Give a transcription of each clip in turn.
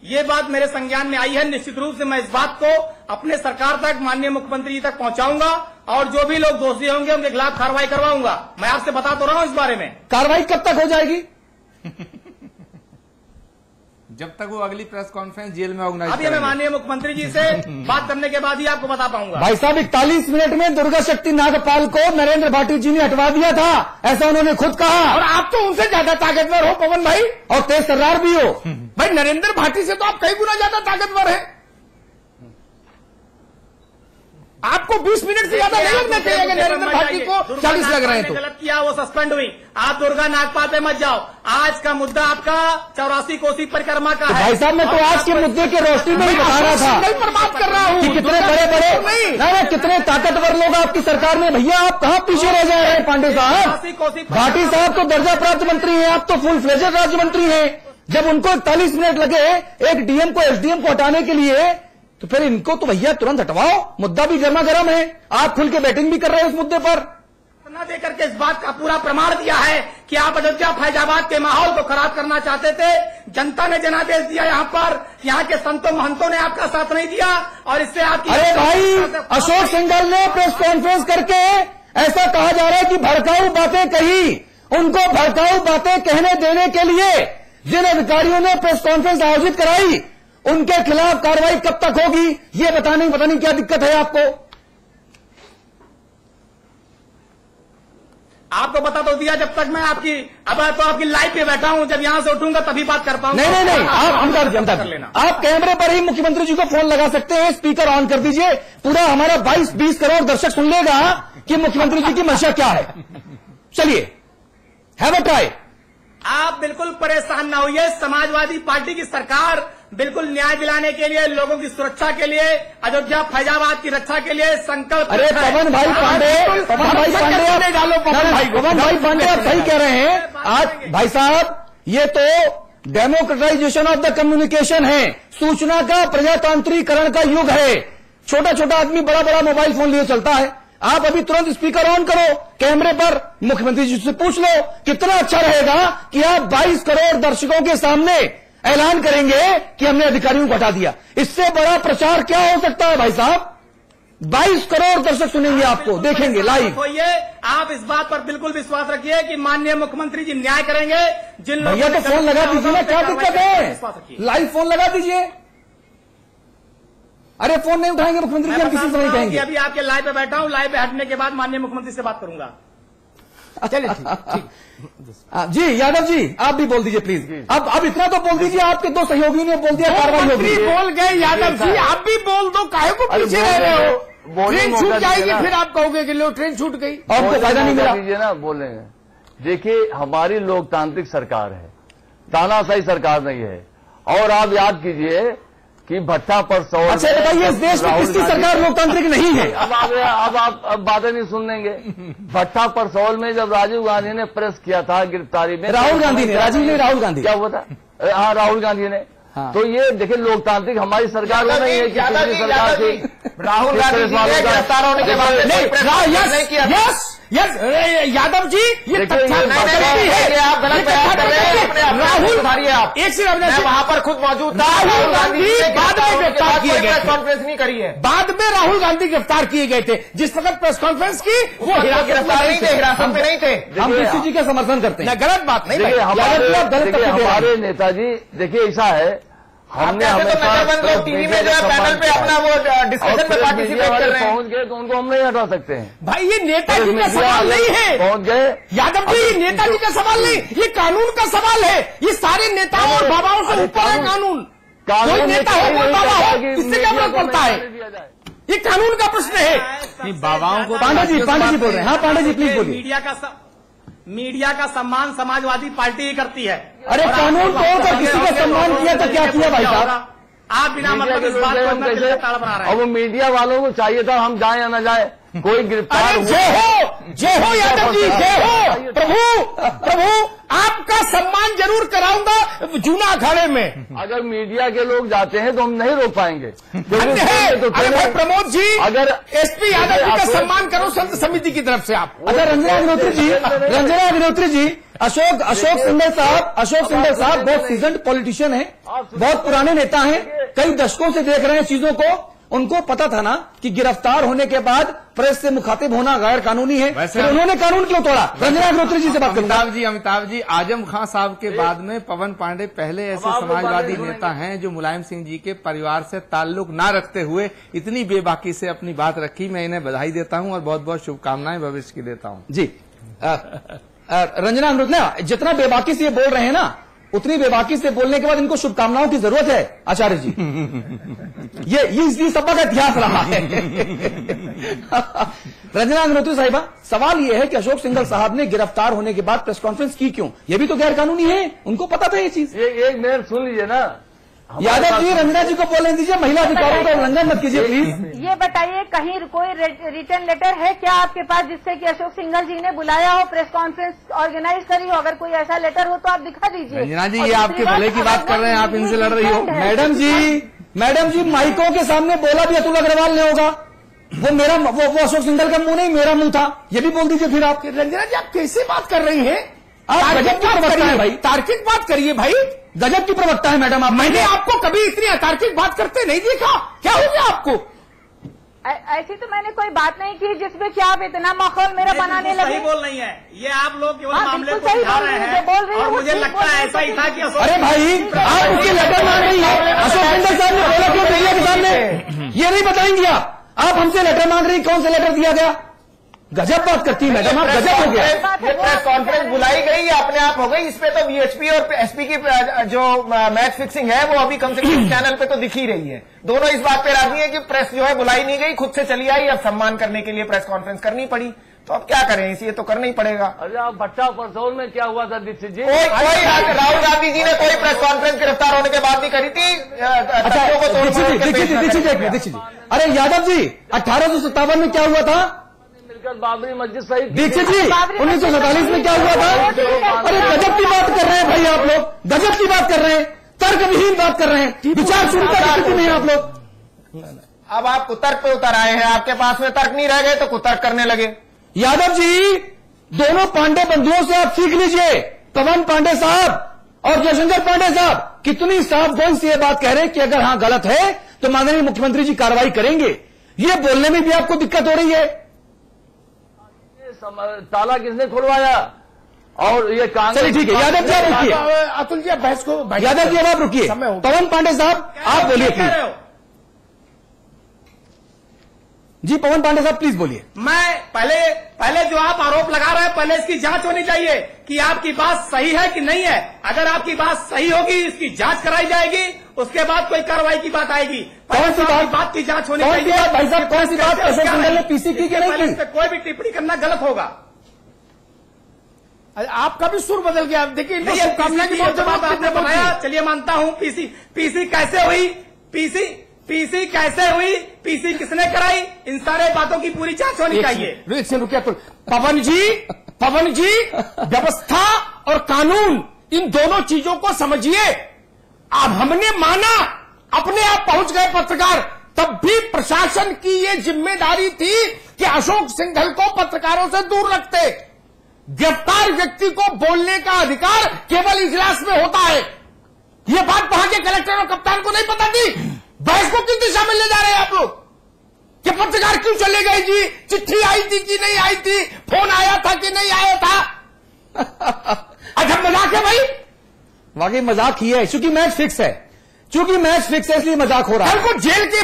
ये बात मेरे संज्ञान में आई है। निश्चित रूप से मैं इस बात को अपने सरकार तक, माननीय मुख्यमंत्री जी तक पहुंचाऊंगा और जो भी लोग दोषी होंगे उनके खिलाफ कार्रवाई करवाऊंगा। मैं आपसे बता तो रहा हूं इस बारे में। कार्रवाई कब तक हो जाएगी? जब तक वो अगली प्रेस कॉन्फ्रेंस जेल में ऑर्गेनाइज अभी मैं माननीय मुख्यमंत्री जी से बात करने के बाद ही आपको बता पाऊंगा। भाई साहब 41 मिनट में दुर्गा शक्ति नागपाल को नरेंद्र भाटी जी ने हटवा दिया था, ऐसा उन्होंने खुद कहा। और आप तो उनसे ज्यादा ताकतवर हो पवन भाई, और तेज तर्रार भी हो। भाई नरेंद्र भाटी से तो आप कई गुना ज्यादा ताकतवर हैं। आपको 20 मिनट से ज्यादा नहीं लगना चाहिए अगर नरेंद्र भाटी को 40 लग रहे हैं तो। गलत किया, वो सस्पेंड हुई। आप दुर्गा नागपाल पे मत जाओ। आज का मुद्दा आपका 84 कोसी परिक्रमा का है। भाई साहब मैं तो आज के मुद्दे की रोशनी में ही बता रहा था पर बात कर रहा हूँ कि कितने बड़े बड़े कितने ताकतवर लोग आपकी सरकार में। भैया आप कहाँ पीछे रह जा रहे हैं पांडे साहब? भाटी साहब तो दर्जा प्राप्त मंत्री हैं, आप तो फुल फ्लेजेड राज्य मंत्री हैं। जब उनको 41 मिनट लगे एक डीएम को एसडीएम को हटाने के लिए, तो फिर इनको तो भैया तुरंत हटवाओ। मुद्दा भी गर्मा गर्म है, आप खुल के बैटिंग भी कर रहे हैं उस मुद्दे पर। न देकर के इस बात का पूरा प्रमाण दिया है कि आप अयोध्या फैजाबाद के माहौल को खराब करना चाहते थे। जनता ने जनादेश दिया, यहाँ पर यहाँ के संतों महंतों ने आपका साथ नहीं दिया और इससे आपकी। अरे भाई अशोक सिंघल ने प्रेस कॉन्फ्रेंस करके ऐसा कहा जा रहा है कि भड़काऊ बातें कही। उनको भड़काऊ बातें कहने देने के लिए जिन अधिकारियों ने प्रेस कॉन्फ्रेंस आयोजित कराई, उनके खिलाफ कार्रवाई कब तक होगी ये पता नहीं क्या दिक्कत है आपको? आपको बता तो दिया, जब तक मैं आपकी आपकी लाइव पे बैठा हूं, जब यहां से उठूंगा तभी बात कर पाऊंगा। नहीं आप हम कर लेना। आप कैमरे पर ही मुख्यमंत्री जी को फोन लगा सकते हैं, स्पीकर ऑन कर दीजिए, पूरा हमारा 22-20 करोड़ दर्शक सुन लेगा कि मुख्यमंत्री जी की मंशा क्या है। चलिए हैव अ ट्राई। आप बिल्कुल परेशान ना होइए। समाजवादी पार्टी की सरकार बिल्कुल न्याय दिलाने के लिए, लोगों की सुरक्षा के लिए, अयोध्या फैजाबाद की रक्षा के लिए संकल्प। अरे पवन भाई पांडे आप सही कह रहे हैं। आज भाई साहब ये तो डेमोक्रेटाइजेशन ऑफ द कम्युनिकेशन है, सूचना का प्रजातांत्रिकरण का युग है। छोटा छोटा आदमी बड़ा बड़ा मोबाइल फोन लिए चलता है। आप अभी तुरंत स्पीकर ऑन करो, कैमरे पर मुख्यमंत्री जी से पूछ लो। कितना अच्छा रहेगा कि आप 22 करोड़ दर्शकों के सामने ऐलान करेंगे कि हमने अधिकारियों को हटा दिया। इससे बड़ा प्रचार क्या हो सकता है भाई साहब? 22 करोड़ दर्शक सुनेंगे आपको, देखेंगे लाइव। आप इस बात पर बिल्कुल विश्वास रखिए कि माननीय मुख्यमंत्री जी न्याय करेंगे। जिन भैया तो फोन लगा दीजिए ना, क्या दिक्कत है? लाइव फोन लगा दीजिए। अरे फोन नहीं उठाएंगे मुख्यमंत्री जी, हम किसी से नहीं कहेंगे। अभी आपके लाइव पे बैठा हूं, लाइव पे हटने के बाद माननीय मुख्यमंत्री से बात करूंगा। चलिए ठीक। जी यादव जी आप भी बोल दीजिए प्लीज। अब इतना तो बोल दीजिए, आपके दो सहयोगियों ने बोल दिया, कार्रवाई होगी। बोल गए यादव जी, आप भी बोल दो, काहे को पीछे रह रहे हो? ट्रेन छूट जाएगी फिर आप कहोगे कि लो ट्रेन छूट गई, आपको फायदा नहीं मिला। दीजिए ना बोलेंगे। देखिए हमारी लोकतांत्रिक सरकार है, तानाशाही सरकार नहीं है। और आप याद कीजिए कि भट्टा पर सौ। अच्छा बताइए इस देश में किसकी सरकार लोकतांत्रिक नहीं है? अब आप बातें नहीं सुन लेंगे। भट्टा पर सौल में जब राजीव गांधी ने प्रेस किया था गिरफ्तारी में, राहुल गांधी ने, राजीव ने, राहुल गांधी क्या हुआ था? हाँ राहुल गांधी ने। हाँ। तो ये देखिए लोकतांत्रिक हमारी सरकार में नहीं है कि सरकार थी। राहुल गांधी गिरफ्तार होने के बाद नहीं किया। यस यादव जी ये आप गलत बयान कर रहे हैं। राहुल आप एक से वहां पर खुद मौजूद था। राहुल गांधी बाद में गिरफ्तार किए गए, प्रेस कॉन्फ्रेंस नहीं करी है। बाद में राहुल गांधी गिरफ्तार किए गए थे। जिस वक्त प्रेस कॉन्फ्रेंस की वो गिरफ्तार नहीं थे, हिरासत में नहीं थे। हम किसी जी का समर्थन करते हैं, गलत बात नहीं। हमारे नेताजी देखिए ऐसा है, हमने हमेशा टीवी में जो है पैनल पे अपना वो डिस्कशन में पार्टिसिपेट कर रहे हैं। पहुंच गए तो उनको हम नहीं हटा सकते हैं। भाई ये नेताजी का सवाल नहीं है, पहुंच गए यादव जी, ये नेताजी का सवाल नहीं, ये कानून का सवाल है। ये सारे नेताओं और बाबाओं से ऊपर है कानून। कोई नेता हो कोई बाबा हो, इससे क्या फर्क पड़ता है? ये कानून का प्रश्न है। बाबाओं को पांडे जी बोल रहे हैं। हाँ पांडे जी प्लीज बोलिए। मीडिया का सम्मान समाजवादी पार्टी ही करती है। अरे कानून तोड़कर किसी का सम्मान किया तो क्या किया भाई साहब? आप बिना मतलब इस बात को बना रहे हैं। अब वो मीडिया वालों को चाहिए था हम जाए या न जाए, कोई गिरफ्तार जय हो यादव जी, जय हो प्रभु। आपका सम्मान जरूर कराऊंगा जूना अखाड़े में। अगर मीडिया के लोग जाते हैं तो हम नहीं रोक पाएंगे। अगर प्रमोद जी, अगर एसपी यादव जी का सम्मान करो संत समिति की तरफ से आप। अच्छा रंजना अग्निहोत्री जी, अशोक सिंघल साहब बहुत सीजन्ड पॉलिटिशियन है, बहुत पुराने नेता हैं, कई दशकों से देख रहे हैं चीजों को। उनको पता था ना कि गिरफ्तार होने के बाद प्रेस से मुखातिब होना गैर कानूनी है, फिर उन्होंने कानून क्यों तोड़ा? रंजना अग्निहोत्री जी से बात करूंगा। अमिताभ जी, आजम खां साहब के बाद में पवन पांडे पहले ऐसे समाजवादी नेता हैं जो मुलायम सिंह जी के परिवार से ताल्लुक ना रखते हुए इतनी बेबाकी से अपनी बात रखी। मैं इन्हें बधाई देता हूं और बहुत बहुत शुभकामनाएं भविष्य की देता हूं। जी रंजना अग्निहोत्री, जितना बेबाकी से ये बोल रहे हैं ना, उतनी बेबाकी से बोलने के बाद इनको शुभकामनाओं की जरूरत है आचार्य जी। ये सभा का इतिहास रहा है। रंजना अग्निहोत्री साहिबा, सवाल ये है कि अशोक सिंघल साहब ने गिरफ्तार होने के बाद प्रेस कॉन्फ्रेंस की क्यों? ये भी तो गैर कानूनी है, उनको पता था ये चीज। एक मिनट सुन लीजिए ना यादव जी, रंजना जी को बोलने दीजिए, महिला अधिकारों का उल्लंघन मत कीजिए प्लीज। ये बताइए, कहीं कोई रिटर्न लेटर है क्या आपके पास जिससे कि अशोक सिंघल जी ने बुलाया हो, प्रेस कॉन्फ्रेंस ऑर्गेनाइज करी हो? अगर कोई ऐसा लेटर हो तो आप दिखा दीजिए। रंजना जी, ये आपके भले की बात कर रहे हैं, आप इनसे लड़ रही हो। मैडम जी माइकों के सामने बोला भी अतुल अग्रवाल ने होगा, वो अशोक सिंघल का मुंह नहीं मेरा मुंह था, ये भी बोल दीजिए फिर आप। रंजना जी, आप कैसे बात कर रही हैं? आप गजब की प्रवक्ता है भाई, तार्किक बात करिए भाई, गजब की प्रवक्ता है मैडम आप। मैंने आपको कभी इतनी अतार्किक बात करते नहीं देखा। क्या हो गया आपको? ऐसी तो मैंने कोई बात नहीं की जिसमें कि आप इतना माहौल मेरा बनाने लगे। सही बोल नहीं है ये, आप लोग केवल मामले को सही उठा रहे हैं बोल रही और मुझे लगता है ऐसा ही था कि अरे भाई, आप उसकी लेटर मांग रही है, अशोक सिंघल साहब ने बोला क्यों मीडिया के सामने? ये नहीं बताएंगी आप हमसे लेटर मांग रही, कौन सा लेटर दिया गया? गजब बात करती है मैडम, आप गजब हो गया। ये प्रेस कॉन्फ्रेंस बुलाई गई या अपने आप हो गई? इस पे तो वीएचपी और एसपी की जो मैच फिक्सिंग है वो अभी कम से कम चैनल पे तो दिख ही रही है। दोनों इस बात पे राजी है कि प्रेस जो है बुलाई नहीं गई, खुद से चली आई, अब सम्मान करने के लिए प्रेस कॉन्फ्रेंस करनी पड़ी। तो अब क्या करें, इसे तो करना ही पड़ेगा। अरे आप भट्टा परसौल में क्या हुआ था दीक्षित जी? कोई राहुल गांधी जी ने कोई प्रेस कॉन्फ्रेंस गिरफ्तार होने के बाद भी करी थी। दीक्षित जी, अरे यादव जी, 1857 में क्या हुआ था? बाबरी मस्जिद सही। दीक्षित जी, 1947 में क्या हुआ था? अरे गजब की बात कर रहे हैं भाई आप लोग, गजब की बात कर रहे हैं, तर्कविहीन बात कर रहे हैं, विचार सुनता स्थिति में आप लोग। अब आप कुतर्क पे उतर आए हैं, आपके पास में तर्क नहीं रह गए तो कुतर्क करने लगे। यादव जी, दोनों पांडे बंधुओं से आप सीख लीजिए, पवन पांडे साहब और जयशंकर पांडे साहब कितनी साफ गोल से ये बात कह रहे हैं कि अगर हाँ गलत है तो माननीय मुख्यमंत्री जी कार्रवाई करेंगे। ये बोलने में भी आपको दिक्कत हो रही है। ताला किसने खुलवाया? और ये कांग्रेस। चलिए ठीक है, यादव जी आप रुकिए, अतुल जी आप बहस को, यादव जी अब आप रुकिए। पवन पांडे साहब आप बोलिए प्लीज। जी पवन पांडे साहब प्लीज बोलिए। मैं पहले जो आप आरोप लगा रहे हैं, पहले इसकी जांच होनी चाहिए कि आपकी बात सही है कि नहीं है। अगर आपकी बात सही होगी, इसकी जांच कराई जाएगी, उसके बाद कोई कार्रवाई की बात आएगी। कौन सी बात की जांच होनी चाहिए? भाई साहब कौन सी बात अशोक सिंघल ने पीसी की कि नहीं की? इस पे कोई भी टिप्पणी करना गलत होगा। आपका भी सुर बदल गया। देखिए, शुभकामना की बहुत जवाब आपने बनाया, चलिए मानता हूं। पीसी कैसे हुई, पीसी कैसे हुई, पीसी किसने कराई, इन सारे बातों की पूरी जांच होनी चाहिए। रुकिए पवन जी, व्यवस्था और कानून इन दोनों चीजों को समझिए। अब हमने माना, अपने आप पहुंच गए पत्रकार, तब भी प्रशासन की ये जिम्मेदारी थी कि अशोक सिंघल को पत्रकारों से दूर रखते। गिरफ्तार व्यक्ति को बोलने का अधिकार केवल इजलास में होता है। ये बात वहां के कलेक्टर और कप्तान को नहीं पता थी। बहस को किस दिशा में ले जा रहे हैं आप लोग कि पत्रकार क्यों चले गए जी? चिट्ठी आई थी कि नहीं आई थी? फोन आया था कि नहीं आया था? अच्छा मजाक है भाई, वाकई मजाक ही है, क्योंकि मैच फिक्स है, इसलिए मजाक हो रहा है। कल को जेल के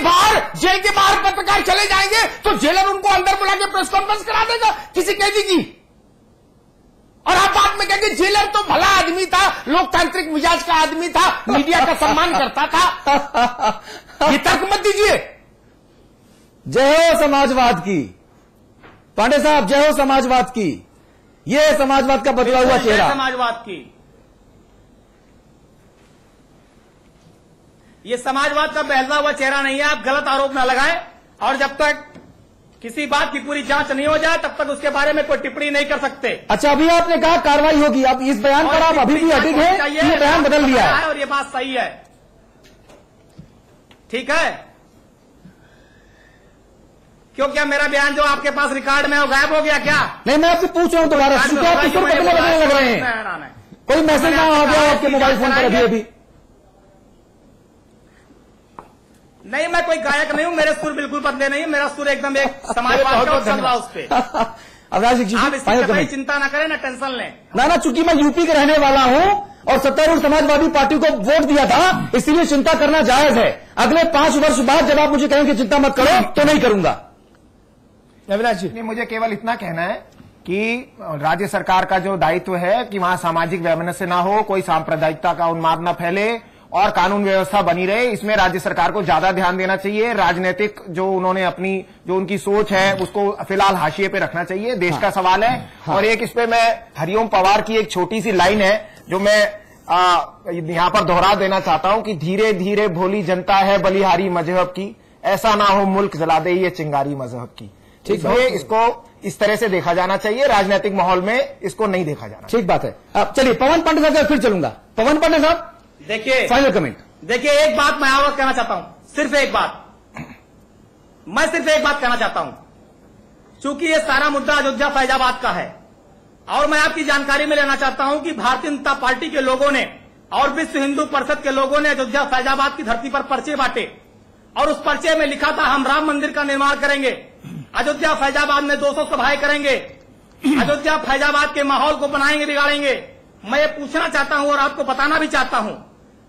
बाहर पत्रकार चले जाएंगे तो जेलर उनको अंदर बुला के प्रेस कॉन्फ्रेंस करा देगा किसी कैदी की। और आप बाद में कहेंगे जेलर तो भला आदमी था, लोकतांत्रिक मिजाज का आदमी था, मीडिया का सम्मान करता था। ये तर्क मत दीजिए। जय हो समाजवाद की, पांडे साहब, जय हो समाजवाद की। ये समाजवाद का बदला हुआ चेहरा, समाजवाद की, ये समाजवाद का बदला हुआ चेहरा नहीं है। आप गलत आरोप न लगाएं। और जब तक किसी बात की पूरी जांच नहीं हो जाए तब तक उसके बारे में कोई टिप्पणी नहीं कर सकते। अच्छा, अभी आपने कहा कार्रवाई होगी, अब इस बयान पर आप अभी भी अडिग हैं, ये बयान बदल दिया है और ये बात सही है, ठीक है? क्यों, क्या मेरा बयान जो आपके पास रिकॉर्ड में वो गायब हो गया क्या? नहीं, मैं आपसे पूछ रहा हूं दोबारा, बदलने लग रहे हैं, कोई मैसेज ना आ गया आपके मोबाइल फोन पर अभी? नहीं, मैं कोई गायक नहीं हूं, मेरे सुर बिल्कुल बदले नहीं, मेरा सुर एकदम एक समाजवाद का चल रहा उस पे। आप इसकी चिंता ना करें, ना टेंशन लें। ना, चूंकि मैं यूपी का रहने वाला हूं और सत्तारूढ़ समाजवादी पार्टी को वोट दिया था, इसीलिए चिंता करना जायज है। अगले 5 वर्ष बाद जब आप मुझे कहेंगे चिंता मत करो तो नहीं करूंगा। अविनाश जी, मुझे केवल इतना कहना है कि राज्य सरकार का जो दायित्व है कि वहां सामाजिक वैमनस्य ना हो, कोई सांप्रदायिकता का उन्माद न फैले और कानून व्यवस्था बनी रहे, इसमें राज्य सरकार को ज्यादा ध्यान देना चाहिए। राजनीतिक जो उन्होंने अपनी जो उनकी सोच है उसको फिलहाल हाशिए पे रखना चाहिए, देश का सवाल है। और एक इस पे मैं हरिओम पवार की एक छोटी सी लाइन है जो मैं यहां पर दोहरा देना चाहता हूं कि धीरे धीरे भोली जनता है बलिहारी मजहब की, ऐसा ना हो मुल्क जला दे ये चिंगारी मजहब की। इसलिए इसको इस तरह से देखा जाना चाहिए, राजनीतिक माहौल में इसको नहीं देखा जाना। ठीक बात है। अब चलिए पवन पांडे साहब फिर चलूंगा। पवन पांडे साहब, देखिए फाइनल कमेंट। देखिए, एक बात मैं आपको कहना चाहता हूं, सिर्फ एक बात, मैं सिर्फ एक बात कहना चाहता हूं। चूंकि ये सारा मुद्दा अयोध्या फैजाबाद का है और मैं आपकी जानकारी में लेना चाहता हूं कि भारतीय जनता पार्टी के लोगों ने और विश्व हिंदू परिषद के लोगों ने अयोध्या फैजाबाद की धरती पर पर्चे बांटे और उस पर्चे में लिखा था हम राम मंदिर का निर्माण करेंगे, अयोध्या फैजाबाद में 200 सभाएं करेंगे, अयोध्या फैजाबाद के माहौल को बनाएंगे, बिगाड़ेंगे। मैं ये पूछना चाहता हूं और आपको बताना भी चाहता हूं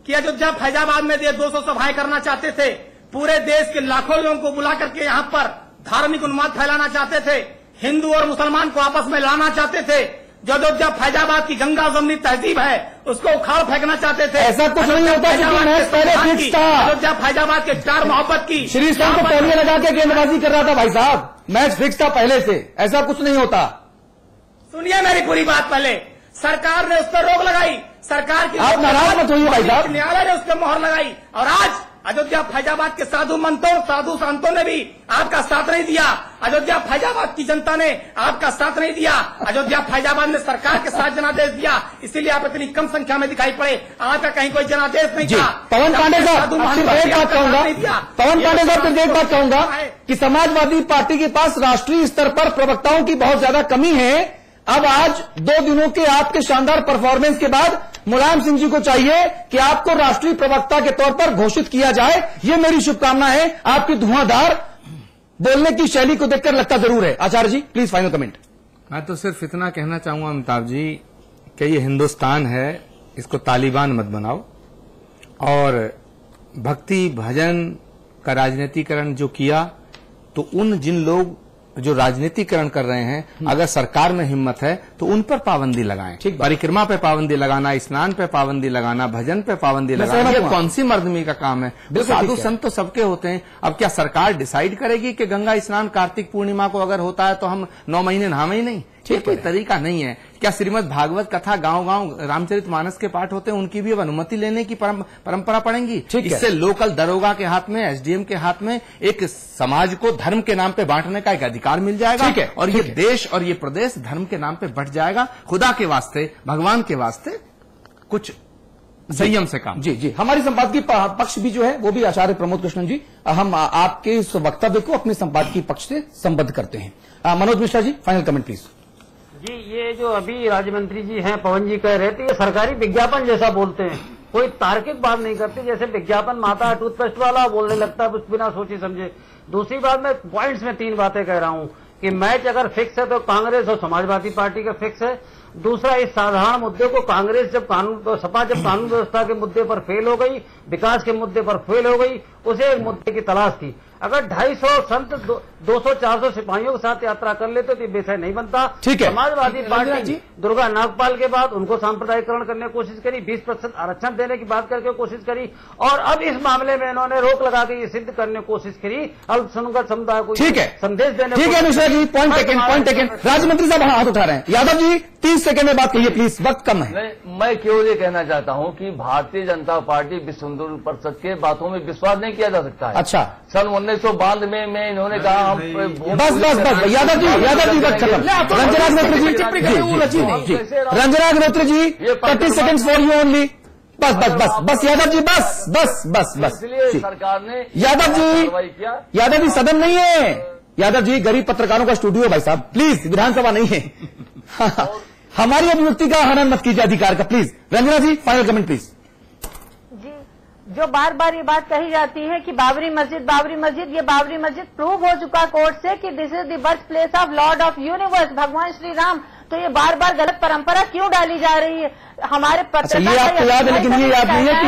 कि अयोध्या फैजाबाद में ये 200 सभाएं करना चाहते थे, पूरे देश के लाखों लोगों को बुला करके यहां पर धार्मिक उन्माद फैलाना चाहते थे, हिंदू और मुसलमान को आपस में लाना चाहते थे, जो अयोध्या फैजाबाद की गंगा जमनी तहजीब है उसको उखाड़ फेंकना चाहते थे। ऐसा कुछ नहीं होता, पहले फिक्स था। अयोध्या फैजाबाद के प्यार मोहब्बत की श्री को पहले लगा के गेंदबाजी कर रहा था भाई साहब, मैच फिक्स था पहले से, ऐसा कुछ नहीं होता। सुनिए मेरी पूरी बात, पहले सरकार ने उस पर रोक लगाई, सरकार की आप नाराज मत होइए भाई साहब, न्यायालय ने उस पर मोहर लगाई और आज अयोध्या फैजाबाद के साधु संतों ने भी आपका साथ नहीं दिया, अयोध्या फैजाबाद की जनता ने आपका साथ नहीं दिया, अयोध्या फैजाबाद ने सरकार के साथ जनादेश दिया, इसीलिए आप इतनी कम संख्या में दिखाई पड़े, आपका कहीं कोई जनादेश नहीं था। पवन पांडे साहब सिर्फ एक बात कहूंगा, पवन पांडे साहब सिर्फ एक बात कहूंगा कि समाजवादी पार्टी के पास राष्ट्रीय स्तर पर प्रवक्ताओं की बहुत ज्यादा कमी है। अब आज 2 दिनों के आपके शानदार परफॉर्मेंस के बाद मुलायम सिंह जी को चाहिए कि आपको राष्ट्रीय प्रवक्ता के तौर पर घोषित किया जाए। ये मेरी शुभकामना है। आपकी धुआंधार बोलने की शैली को देखकर लगता जरूर है। आचार्य जी प्लीज फाइनल कमेंट। मैं तो सिर्फ इतना कहना चाहूंगा अमिताभ जी कि ये हिंदुस्तान है, इसको तालिबान मत बनाओ और भक्ति भजन का राजनीतिकरण जो किया, तो उन जिन लोग जो राजनीतिकरण कर रहे हैं, अगर सरकार में हिम्मत है तो उन पर पाबंदी लगाएं। परिक्रमा पे पाबंदी लगाना, स्नान पे पाबंदी लगाना, भजन पे पाबंदी लगाना, ये कौन सी मर्दमी का काम है? साधु संत तो सबके होते हैं। अब क्या सरकार डिसाइड करेगी कि गंगा स्नान कार्तिक पूर्णिमा को अगर होता है तो हम 9 महीने नहावे ही नहीं? ये कोई तरीका नहीं है। क्या श्रीमद् भागवत कथा गांव-गांव रामचरितमानस के पाठ होते हैं, उनकी भी अब अनुमति लेने की परंपरा पड़ेगी? इससे लोकल दरोगा के हाथ में, एसडीएम के हाथ में एक समाज को धर्म के नाम पे बांटने का एक अधिकार मिल जाएगा और ये देश और ये प्रदेश धर्म के नाम पे बंट जाएगा। खुदा के वास्ते, भगवान के वास्ते कुछ संयम से काम। जी जी, हमारी संपादकीय पक्ष भी जो है वो भी आचार्य प्रमोद कृष्णन जी, हम आपके इस वक्तव्य को अपने संपादकीय पक्ष से संबद्ध करते हैं। Manoj Mishra ji final comment please. जी, ये जो अभी राज्य मंत्री जी हैं, पवन जी कह रहे थे, ये सरकारी विज्ञापन जैसा बोलते हैं, कोई तार्किक बात नहीं करते। जैसे विज्ञापन माता टूथपेस्ट वाला बोलने लगता है बिना सोचे समझे। दूसरी बात, मैं पॉइंट्स में 3 बातें कह रहा हूं कि मैच अगर फिक्स है तो कांग्रेस और समाजवादी पार्टी का फिक्स है। दूसरा, इस साधारण मुद्दे को कांग्रेस सपा जब कानून व्यवस्था के मुद्दे पर फेल हो गई, विकास के मुद्दे पर फेल हो गई, उसे एक मुद्दे की तलाश थी। अगर 250 संत 200-400 सिपाहियों के साथ यात्रा कर लेते तो ये विषय नहीं बनता। ठीक है। समाजवादी पार्टी दुर्गा नागपाल के बाद उनको सांप्रदायिकरण करने की कोशिश करी, 20% आरक्षण देने की बात करके कोशिश करी और अब इस मामले में इन्होंने रोक लगा के ये सिद्ध करने की कोशिश करी अल्पसंख्यक समुदाय को संदेश देने। ठीक है मिश्रा जी, पॉइंट टेकन। राज्य मंत्री साहब हाथ उठा रहे हैं। यादव जी 30 सेकंड में बात कहिए प्लीज, वक्त कम है। नहीं, मैं केवल ये कहना चाहता हूं कि भारतीय जनता पार्टी विश्व हिंदू परिषद के बातों में विश्वास नहीं किया जा सकता है। अच्छा, सन 1992 में इन्होंने कहा हम बस यादव जी वक्त खत्म। Ranjana Agnihotri ji 30 second for you only. बस यादव जी, बस। इसलिए सरकार ने यादव जी सदन नहीं है, यादव जी गरीब पत्रकारों का स्टूडियो है भाई साहब, प्लीज विधानसभा नहीं है। हमारी अभिव्यक्ति का हनन मत कीजिए अधिकार का, please. Ranjana ji final comment please. जी, जो बार बार ये बात कही जाती है कि बाबरी मस्जिद, ये बाबरी मस्जिद प्रूव हो चुका कोर्ट से कि this is the birth place of Lord of universe, भगवान श्री राम। तो ये बार बार गलत परंपरा क्यों डाली जा रही है? हमारे ये आपको याद है, लेकिन ये याद नहीं है कि